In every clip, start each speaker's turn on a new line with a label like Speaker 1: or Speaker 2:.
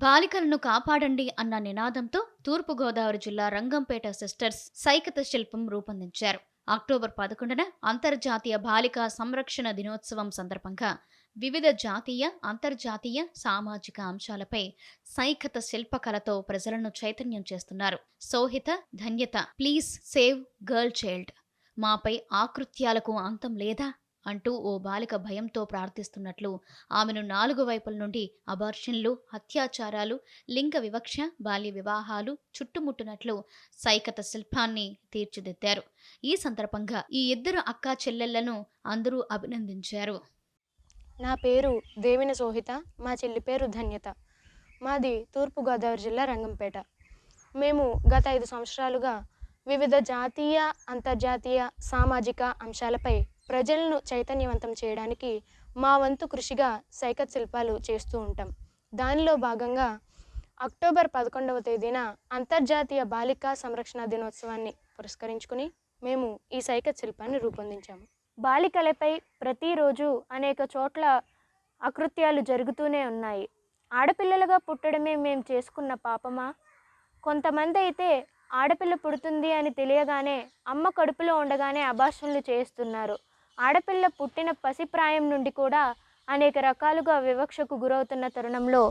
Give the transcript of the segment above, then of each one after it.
Speaker 1: బాలికలను కాపాడండి అన్న నినాదంతో తూర్పుగోదావరి జిల్లా రంగంపేట సిస్టర్స్ సైకత శిల్పం రూపొందించారు. అక్టోబర్ 11న అంతర్జాతీయ బాలికా సంరక్షణ దినోత్సవం సందర్భంగా వివిధ జాతీయ, అంతర్జాతీయ సామాజిక అంశాలపై సైకత శిల్పకళతో ప్రజలను చైతన్యం చేస్తున్నారు. సోహిత, ధన్యత, ప్లీజ్ సేవ్ గర్ల్ చైల్డ్, మాపై ఆకృత్యాలకు అంతం లేదా అంటూ ఓ బాలిక భయంతో ప్రార్థిస్తున్నట్లు, ఆమెను 4 వైపుల నుండి అబార్షన్లు, అత్యాచారాలు, లింగ వివక్ష, బాల్య వివాహాలు చుట్టుముట్టునట్లు సైకత శిల్పాన్ని తీర్చిదిద్దారు. ఈ సందర్భంగా ఈ ఇద్దరు అక్కా చెల్లెళ్లను అందరూ అభినందించారు.
Speaker 2: నా పేరు దేవిన సోహిత, మా చెల్లి పేరు ధన్యత. మాది తూర్పుగోదావరి జిల్లా రంగంపేట. మేము గత 5 సంవత్సరాలుగా వివిధ జాతీయ, అంతర్జాతీయ సామాజిక అంశాలపై ప్రజలను చైతన్యవంతం చేయడానికి మా వంతు కృషిగా సైకత్ శిల్పాలు చేస్తూ ఉంటాం. దానిలో భాగంగా అక్టోబర్ 11వ తేదీన అంతర్జాతీయ బాలికా సంరక్షణ దినోత్సవాన్ని పురస్కరించుకుని మేము ఈ సైకత్ శిల్పాన్ని రూపొందించాము. బాలికలపై ప్రతిరోజు అనేక చోట్ల అకృత్యాలు జరుగుతూనే ఉన్నాయి. ఆడపిల్లలుగా పుట్టడమే మేము చేసుకున్న పాపమా? కొంతమంది అయితే ఆడపిల్ల పుడుతుంది అని తెలియగానే అమ్మ కడుపులో ఉండగానే అబార్షన్లు చేస్తున్నారు. ఆడపిల్ల పుట్టిన పసిప్రాయం నుండి కూడా అనేక రకాలుగా వివక్షకు గురవుతున్న తరుణంలో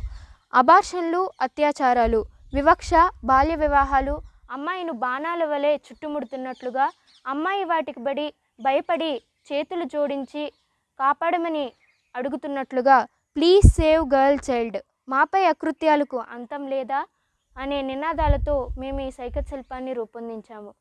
Speaker 2: అబార్షన్లు, అత్యాచారాలు, వివక్ష, బాల్య వివాహాలు అమ్మాయిను బాణాల వలె చుట్టుముడుతున్నట్లుగా అమ్మాయి వాటికి భయపడి చేతులు జోడించి కాపాడమని అడుగుతున్నట్లుగా ప్లీజ్ సేవ్ గర్ల్ చైల్డ్, మాపై అకృత్యాలకు అంతం లేదా అనే నినాదాలతో మేము ఈ సైకత్ శిల్పాన్ని రూపొందించాము.